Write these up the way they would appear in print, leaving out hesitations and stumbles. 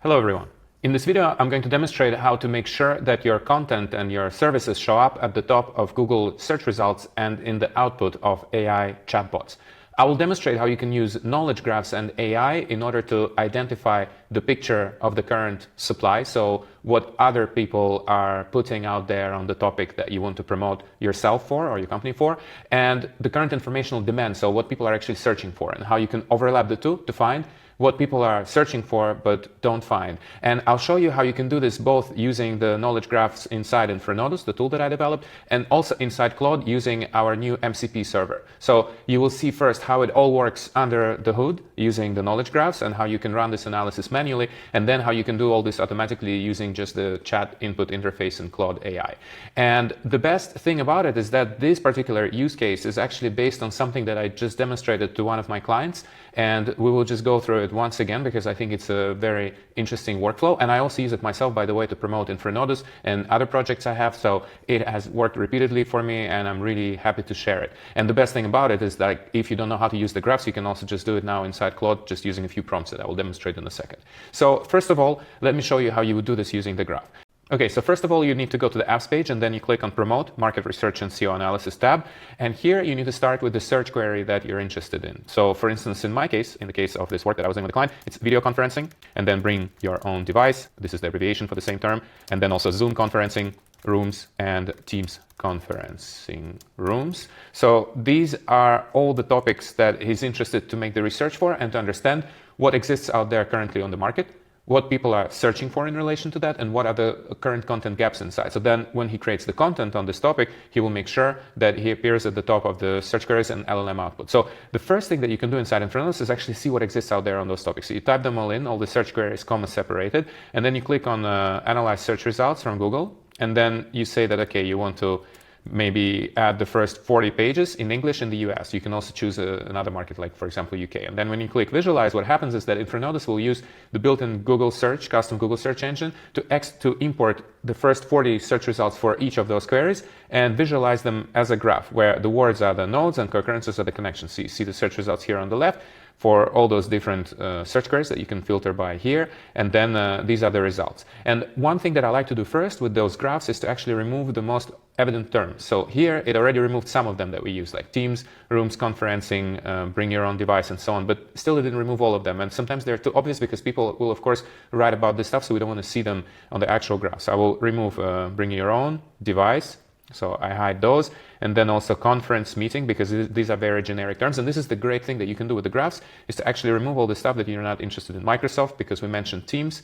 Hello everyone. In this video, I'm going to demonstrate how to make sure that your content and your services show up at the top of Google search results and in the output of AI chatbots. I will demonstrate how you can use knowledge graphs and AI in order to identify the picture of the current supply. So what other people are putting out there on the topic that you want to promote yourself for or your company for, and the current informational demand. So what people are actually searching for and how you can overlap the two to find what people are searching for but don't find. And I'll show you how you can do this both using the knowledge graphs inside Infranodus, the tool that I developed, and also inside Claude using our new MCP server. So you will see first how it all works under the hood using the knowledge graphs and how you can run this analysis manually, and then how you can do all this automatically using just the chat input interface in Claude AI. And the best thing about it is that this particular use case is actually based on something that I just demonstrated to one of my clients, and we will just go through it once again because I think it's a very interesting workflow, and I also use it myself, by the way, to promote Infranodus and other projects I have. So it has worked repeatedly for me and I'm really happy to share it. And the best thing about it is that if you don't know how to use the graphs, you can also just do it now inside Claude just using a few prompts that I will demonstrate in a second. So first of all, let me show you how you would do this using the graph. Okay, so first of all, you need to go to the apps page and then you click on Promote, Market Research and SEO Analysis tab. And here you need to start with the search query that you're interested in. So for instance, in my case, in the case of this work that I was doing with the client, it's video conferencing, and then bring your own device. This is the abbreviation for the same term. And then also Zoom conferencing rooms and Teams conferencing rooms. So these are all the topics that he's interested to make the research for and to understand what exists out there currently on the market, what people are searching for in relation to that, and what are the current content gaps inside. So then when he creates the content on this topic, he will make sure that he appears at the top of the search queries and LLM output. So the first thing that you can do inside Infranodus is actually see what exists out there on those topics. So you type them all in, all the search queries, comma separated, and then you click on Analyze Search Results from Google, and then you say that, okay, you want to maybe add the first 40 pages in English in the US. You can also choose another market, like for example UK. And then when you click visualize, what happens is that Infranodus will use the built-in Google search, custom Google search engine to import the first 40 search results for each of those queries and visualize them as a graph where the words are the nodes and concurrences are the connections. So you see the search results here on the left for all those different search queries that you can filter by here, and then these are the results. And one thing that I like to do first with those graphs is to actually remove the most evident terms. So here it already removed some of them that we use, like Teams, Rooms, Conferencing, Bring Your Own Device, and so on, but still it didn't remove all of them. And sometimes they're too obvious because people will of course write about this stuff, so we don't want to see them on the actual graph. So I will remove Bring Your Own Device. So I hide those, and then also conference meeting, because these are very generic terms. And this is the great thing that you can do with the graphs, is to actually remove all the stuff that you're not interested in. Microsoft, because we mentioned Teams.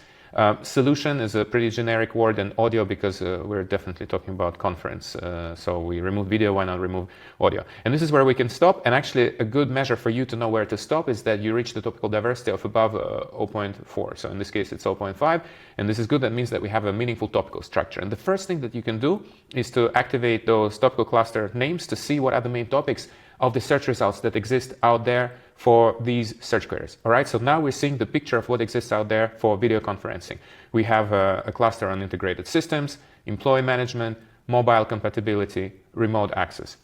Solution is a pretty generic word, and audio because we're definitely talking about conference. So we remove video, why not remove audio? And this is where we can stop. And actually a good measure for you to know where to stop is that you reach the topical diversity of above 0.4. So in this case it's 0.5, and this is good. That means that we have a meaningful topical structure. And the first thing that you can do is to activate those topical cluster names to see what are the main topics of the search results that exist out there for these search queries. All right, so now we're seeing the picture of what exists out there for video conferencing. We have a cluster on integrated systems, employee management, mobile compatibility, remote access.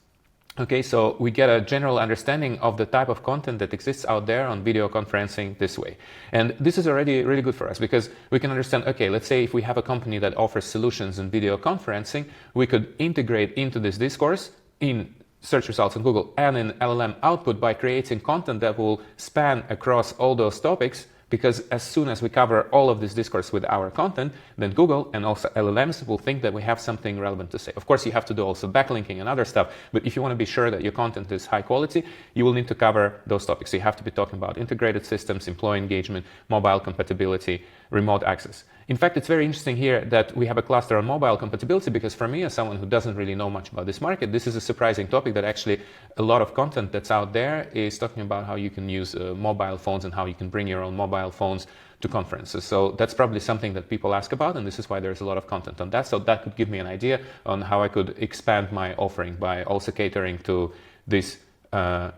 Okay, so we get a general understanding of the type of content that exists out there on video conferencing this way. And this is already really good for us because we can understand, okay, let's say if we have a company that offers solutions in video conferencing, we could integrate into this discourse in search results in Google and in LLM output by creating content that will span across all those topics, because as soon as we cover all of this discourse with our content, then Google and also LLMs will think that we have something relevant to say. Of course, you have to do also backlinking and other stuff, but if you want to be sure that your content is high quality, you will need to cover those topics. So you have to be talking about integrated systems, employee engagement, mobile compatibility, remote access. In fact, it's very interesting here that we have a cluster on mobile compatibility, because for me, as someone who doesn't really know much about this market, this is a surprising topic that actually a lot of content that's out there is talking about how you can use mobile phones and how you can bring your own mobile phones to conferences. So that's probably something that people ask about, and this is why there's a lot of content on that. So that could give me an idea on how I could expand my offering by also catering to this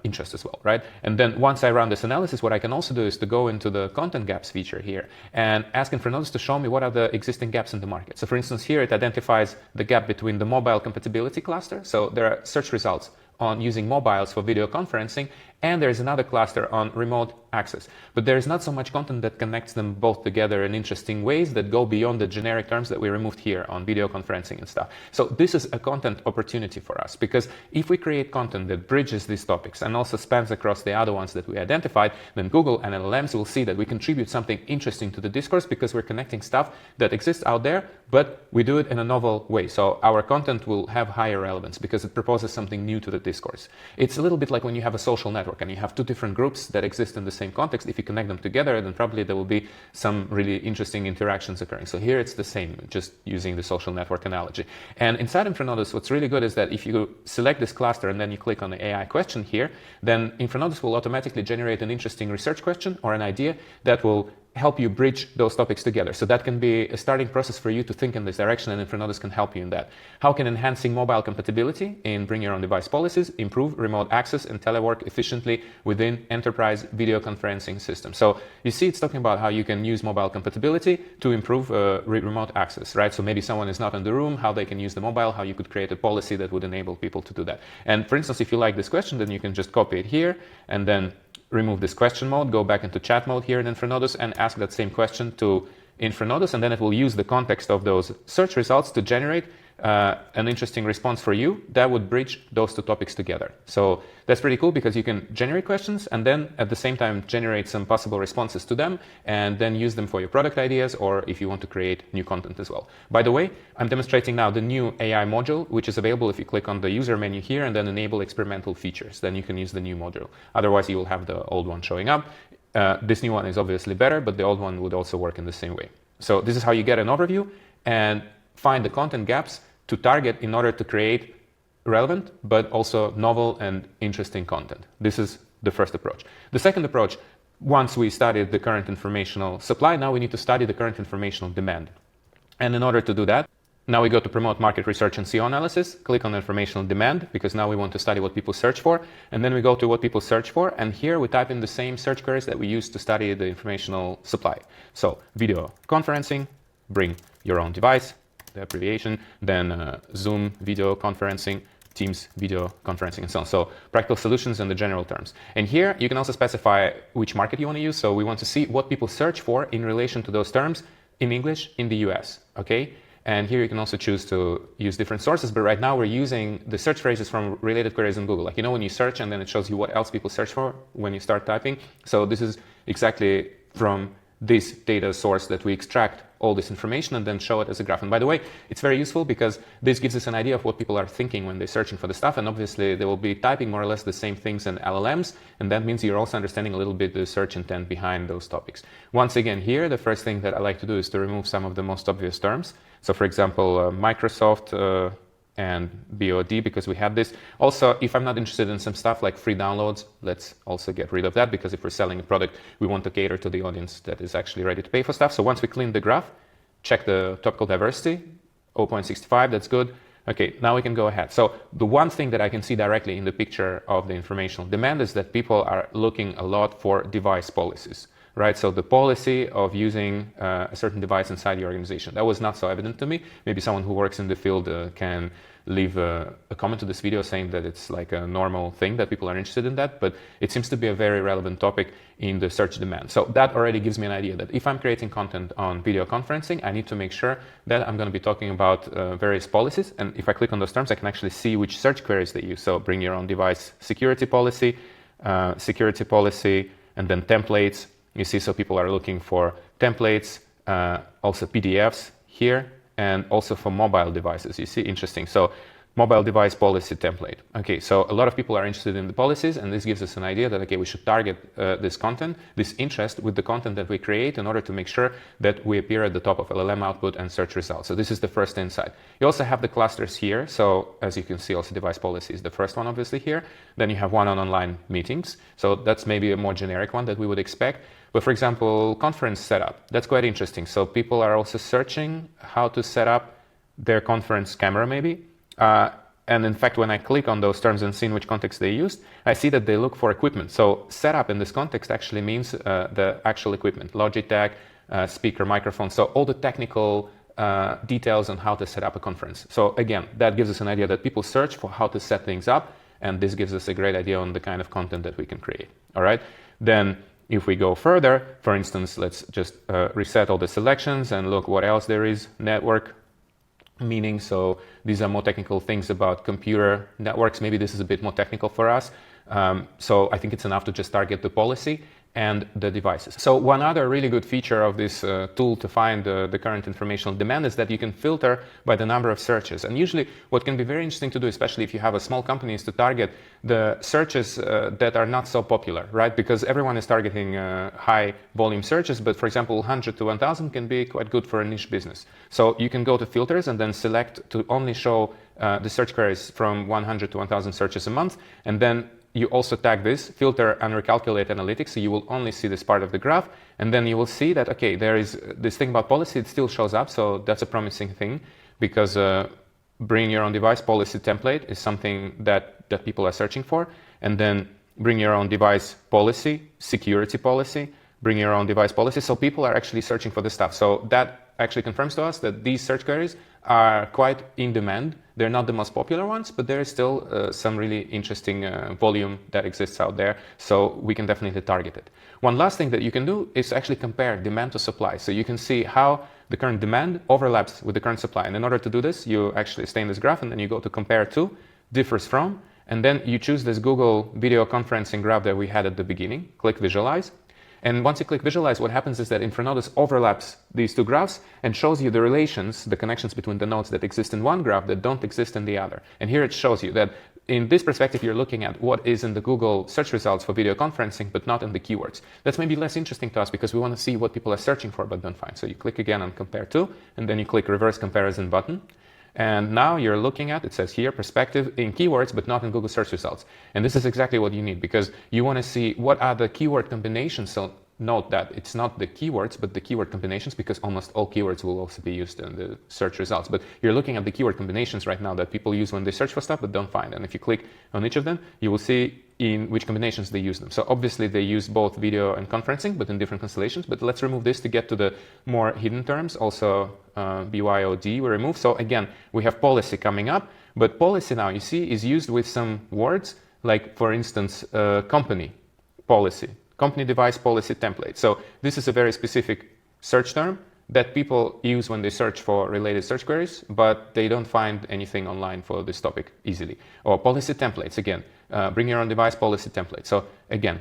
interest as well, right? And then once I run this analysis, what I can also do is to go into the content gaps feature here and ask Infranodus to show me what are the existing gaps in the market. So for instance, here it identifies the gap between the mobile compatibility cluster. So there are search results on using mobiles for video conferencing And there's another cluster on remote access. But there's not so much content that connects them both together in interesting ways that go beyond the generic terms that we removed here on video conferencing and stuff. So this is a content opportunity for us, because if we create content that bridges these topics and also spans across the other ones that we identified, then Google and LLMs will see that we contribute something interesting to the discourse because we're connecting stuff that exists out there, but we do it in a novel way. So our content will have higher relevance because it proposes something new to the discourse. It's a little bit like when you have a social network and you have two different groups that exist in the same context. If you connect them together, then probably there will be some really interesting interactions occurring. So here it's the same, just using the social network analogy. And inside Infranodus, what's really good is that if you select this cluster and then you click on the AI question here, then Infranodus will automatically generate an interesting research question or an idea that will help you bridge those topics together. So that can be a starting process for you to think in this direction, and Infranodus can help you in that. How can enhancing mobile compatibility in bring your own device policies improve remote access and telework efficiently within enterprise video conferencing systems? So you see it's talking about how you can use mobile compatibility to improve remote access, right? So maybe someone is not in the room, how they can use the mobile, how you could create a policy that would enable people to do that. And for instance, if you like this question, then you can just copy it here and then remove this question mode, go back into chat mode here in Infranodus and ask that same question to Infranodus, and then it will use the context of those search results to generate an interesting response for you that would bridge those two topics together. So that's pretty cool because you can generate questions and then at the same time generate some possible responses to them and then use them for your product ideas or if you want to create new content as well. By the way, I'm demonstrating now the new AI module, which is available if you click on the user menu here and then enable experimental features. Then you can use the new module. Otherwise, you will have the old one showing up. This new one is obviously better, but the old one would also work in the same way. So this is how you get an overview and find the content gaps to target in order to create relevant but also novel and interesting content. This is the first approach. The second approach, once we studied the current informational supply, now we need to study the current informational demand. And in order to do that, now we go to promote market research and SEO analysis, click on informational demand, because now we want to study what people search for. And then we go to what people search for. And here we type in the same search queries that we use to study the informational supply. So video conferencing, bring your own device, the abbreviation, then Zoom video conferencing, Teams video conferencing, and so on. So practical solutions in the general terms. And here you can also specify which market you want to use. So we want to see what people search for in relation to those terms in English in the US, okay? And here you can also choose to use different sources, but right now we're using the search phrases from related queries in Google. Like, you know, when you search and then it shows you what else people search for when you start typing. So this is exactly from this data source that we extract all this information and then show it as a graph. And by the way, it's very useful because this gives us an idea of what people are thinking when they're searching for the stuff. And obviously they will be typing more or less the same things in LLMs. And that means you're also understanding a little bit the search intent behind those topics. Once again, here, the first thing that I like to do is to remove some of the most obvious terms. So for example, Microsoft, and BOD, because we have this. Also, if I'm not interested in some stuff like free downloads, let's also get rid of that, because if we're selling a product, we want to cater to the audience that is actually ready to pay for stuff. So once we clean the graph, check the topical diversity, 0.65, that's good. Okay, now we can go ahead. So the one thing that I can see directly in the picture of the informational demand is that people are looking a lot for device policies. Right, so the policy of using a certain device inside the organization. That was not so evident to me. Maybe someone who works in the field can leave a comment to this video saying that it's like a normal thing that people are interested in that, but it seems to be a very relevant topic in the search demand. So that already gives me an idea that if I'm creating content on video conferencing, I need to make sure that I'm going to be talking about various policies. And if I click on those terms, I can actually see which search queries they use. So bring your own device security policy, and then templates. You see, so people are looking for templates, also PDFs here, and also for mobile devices. You see, interesting. So mobile device policy template. Okay, so a lot of people are interested in the policies, and this gives us an idea that, okay, we should target this content, this interest with the content that we create in order to make sure that we appear at the top of LLM output and search results. So this is the first insight. You also have the clusters here. So as you can see, also device policy is the first one, obviously here. Then you have one on online meetings. So that's maybe a more generic one that we would expect. But for example, conference setup, that's quite interesting. So people are also searching how to set up their conference camera maybe. And in fact, when I click on those terms and see in which context they used, I see that they look for equipment. So setup in this context actually means the actual equipment, Logitech, speaker, microphone. So all the technical details on how to set up a conference. So again, that gives us an idea that people search for how to set things up. and this gives us a great idea on the kind of content that we can create. All right, then if we go further, for instance, let's just reset all the selections and look what else there is. Network meaning, so these are more technical things about computer networks. Maybe this is a bit more technical for us. So I think it's enough to just target the policy and the devices. So one other really good feature of this tool to find the current informational demand is that you can filter by the number of searches. And usually what can be very interesting to do, especially if you have a small company, is to target the searches that are not so popular, right? Because everyone is targeting high volume searches, but for example, 100 to 1000 can be quite good for a niche business. So you can go to filters and then select to only show the search queries from 100 to 1000 searches a month, and then you also tag this filter and recalculate analytics, so you will only see this part of the graph, and then you will see that, okay, there is this thing about policy, it still shows up, so that's a promising thing, because bring your own device policy template is something that people are searching for, and then bring your own device policy, security policy, bring your own device policy, so people are actually searching for this stuff. So that actually confirms to us that these search queries are quite in demand. They're not the most popular ones, but there is still some really interesting volume that exists out there, so we can definitely target it. One last thing that you can do is actually compare demand to supply. So you can see how the current demand overlaps with the current supply. And in order to do this, you actually stay in this graph and then you go to compare to, differs from, and then you choose this Google video conferencing graph that we had at the beginning, click visualize. And once you click visualize, what happens is that Infranodus overlaps these two graphs and shows you the relations, the connections between the nodes that exist in one graph that don't exist in the other. And here it shows you that in this perspective, you're looking at what is in the Google search results for video conferencing, but not in the keywords. That's maybe less interesting to us because we want to see what people are searching for but don't find. So you click again on compare to, and then you click reverse comparison button. And now you're looking at, it says here, perspective in keywords, but not in Google search results. And this is exactly what you need because you want to see what are the keyword combinations. So note that it's not the keywords, but the keyword combinations, because almost all keywords will also be used in the search results. But you're looking at the keyword combinations right now that people use when they search for stuff but don't find. And if you click on each of them, you will see in which combinations they use them. So obviously they use both video and conferencing, but in different constellations. But let's remove this to get to the more hidden terms. Also BYOD we remove. So again, we have policy coming up, but policy now you see is used with some words like, for instance, company policy, company device policy template. So this is a very specific search term that people use when they search for related search queries, but they don't find anything online for this topic easily. Or policy templates, again, bring your own device policy template. So again,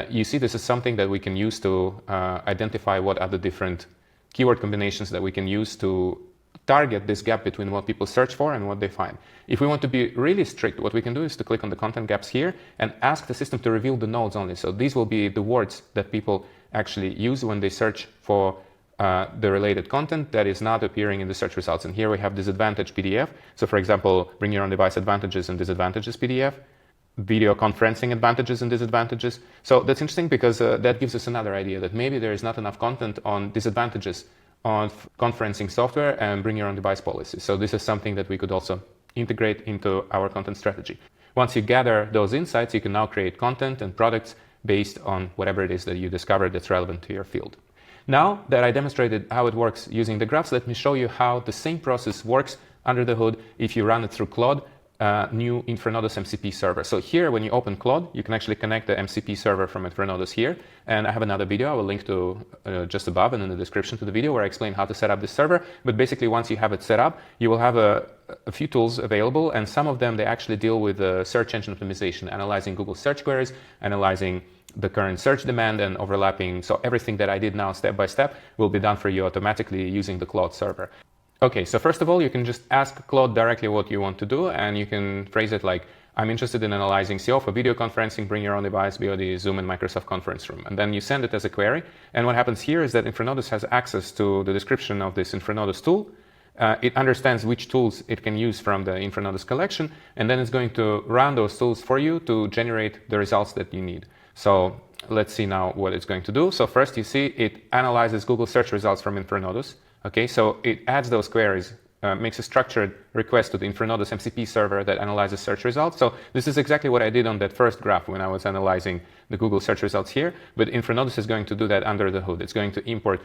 you see this is something that we can use to identify what are the different keyword combinations that we can use to target this gap between what people search for and what they find. If we want to be really strict, what we can do is to click on the content gaps here and ask the system to reveal the nodes only. So these will be the words that people actually use when they search for the related content that is not appearing in the search results. And here we have disadvantage PDF. So for example, bring your own device advantages and disadvantages PDF, video conferencing advantages and disadvantages. So that's interesting because that gives us another idea that maybe there is not enough content on disadvantages of conferencing software and bring your own device policy. So this is something that we could also integrate into our content strategy. Once you gather those insights, you can now create content and products based on whatever it is that you discovered that's relevant to your field. Now that I demonstrated how it works using the graphs, let me show you how the same process works under the hood if you run it through Claude, new Infranodus MCP server. So here, when you open Claude, you can actually connect the MCP server from Infranodus here. And I have another video I will link to just above and in the description to the video where I explain how to set up this server. But basically, once you have it set up, you will have a few tools available, and some of them, they actually deal with search engine optimization, analyzing Google search queries, analyzing the current search demand and overlapping. So everything that I did now step by step will be done for you automatically using the Claude server. Okay, so first of all, you can just ask Claude directly what you want to do, and you can phrase it like, I'm interested in analyzing SEO for video conferencing, bring your own device, BOD, Zoom, and Microsoft Conference Room. And then you send it as a query. And what happens here is that Infranodus has access to the description of this Infranodus tool. It understands which tools it can use from the Infranodus collection, and then it's going to run those tools for you to generate the results that you need. So let's see now what it's going to do. So first you see it analyzes Google search results from Infranodus. Okay, so it adds those queries, makes a structured request to the Infranodus MCP server that analyzes search results. So this is exactly what I did on that first graph when I was analyzing the Google search results here, but Infranodus is going to do that under the hood. It's going to import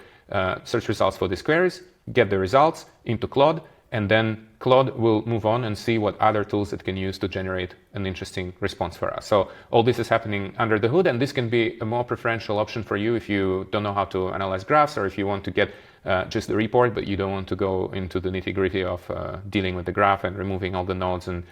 search results for these queries, get the results into Claude, and then Claude will move on and see what other tools it can use to generate an interesting response for us. So all this is happening under the hood, and this can be a more preferential option for you if you don't know how to analyze graphs, or if you want to get just the report, but you don't want to go into the nitty-gritty of dealing with the graph and removing all the nodes and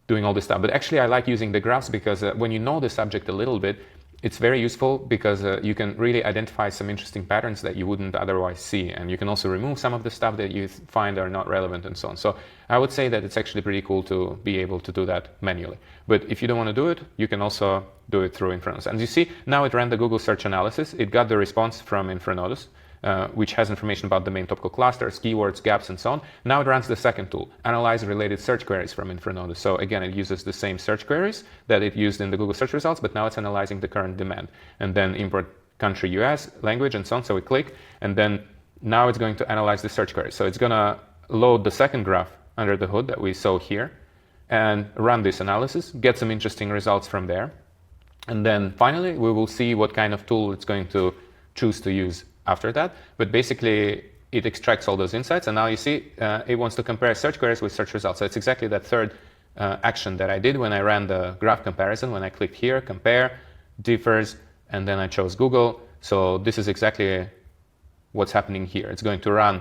doing all this stuff. But actually I like using the graphs because when you know the subject a little bit, it's very useful because you can really identify some interesting patterns that you wouldn't otherwise see. And you can also remove some of the stuff that you find are not relevant and so on. So I would say that it's actually pretty cool to be able to do that manually. But if you don't want to do it, you can also do it through Infranodus. And you see, now it ran the Google search analysis. It got the response from Infranodus, which has information about the main topical clusters, keywords, gaps, and so on. Now it runs the second tool, analyze related search queries from Infranodus. So again, it uses the same search queries that it used in the Google search results, but now it's analyzing the current demand. And then import country, US, language, and so on. So we click, and then now it's going to analyze the search queries. So it's going to load the second graph under the hood that we saw here and run this analysis, get some interesting results from there. And then finally, we will see what kind of tool it's going to choose to use after that. But basically, it extracts all those insights. And now you see it wants to compare search queries with search results. So it's exactly that third action that I did when I ran the graph comparison. When I clicked here, compare, differs, and then I chose Google. So this is exactly what's happening here. It's going to run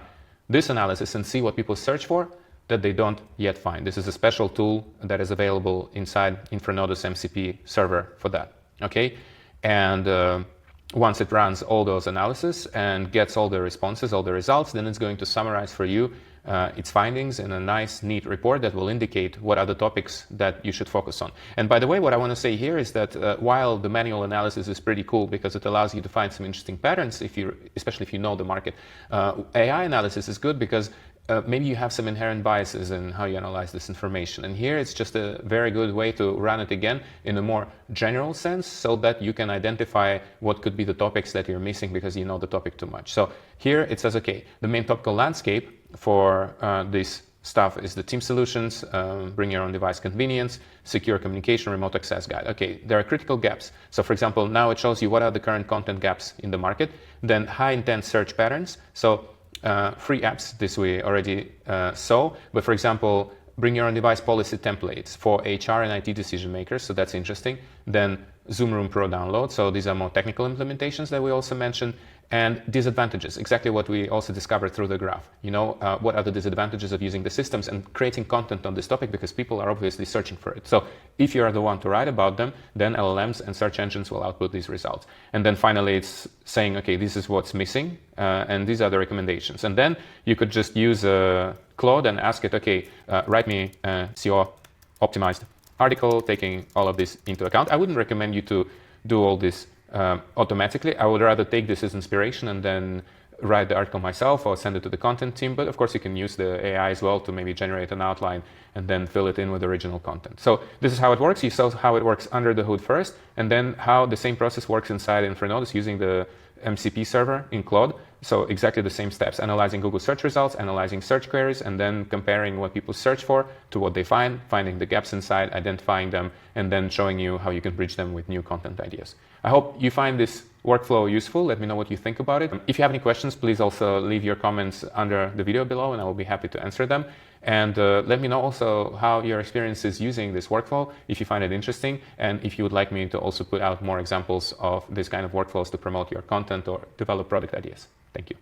this analysis and see what people search for that they don't yet find. This is a special tool that is available inside Infranodus MCP server for that. Okay, and once it runs all those analyses and gets all the responses, all the results, then it's going to summarize for you its findings in a nice, neat report that will indicate what are the topics that you should focus on. And by the way, what I want to say here is that while the manual analysis is pretty cool because it allows you to find some interesting patterns, especially if you know the market, AI analysis is good because maybe you have some inherent biases in how you analyze this information. And here it's just a very good way to run it again in a more general sense so that you can identify what could be the topics that you're missing because you know the topic too much. So here it says, okay, the main topical landscape for this stuff is the team solutions, bring your own device convenience, secure communication, remote access guide. Okay, there are critical gaps. So for example, now it shows you what are the current content gaps in the market, then high intent search patterns. So free apps, this we already saw, but for example, bring your own device policy templates for HR and IT decision makers, so that's interesting. Then Zoom Room Pro download, so these are more technical implementations that we also mentioned. And disadvantages, exactly what we also discovered through the graph. You know, what are the disadvantages of using the systems and creating content on this topic, because people are obviously searching for it. So if you are the one to write about them, then LLMs and search engines will output these results. And then finally it's saying, okay, this is what's missing, and these are the recommendations. And then you could just use Claude and ask it, okay, write me a SEO optimized article taking all of this into account. I wouldn't recommend you to do all this automatically. I would rather take this as inspiration and then write the article myself or send it to the content team. But of course you can use the AI as well to maybe generate an outline and then fill it in with original content. So this is how it works. You saw how it works under the hood first, and then how the same process works inside Infranodus using the MCP server in Claude. So exactly the same steps, analyzing Google search results, analyzing search queries, and then comparing what people search for to what they find, finding the gaps inside, identifying them, and then showing you how you can bridge them with new content ideas. I hope you find this workflow useful. Let me know what you think about it. If you have any questions, please also leave your comments under the video below and I will be happy to answer them. And let me know also how your experience is using this workflow, if you find it interesting, and if you would like me to also put out more examples of this kind of workflows to promote your content or develop product ideas. Thank you.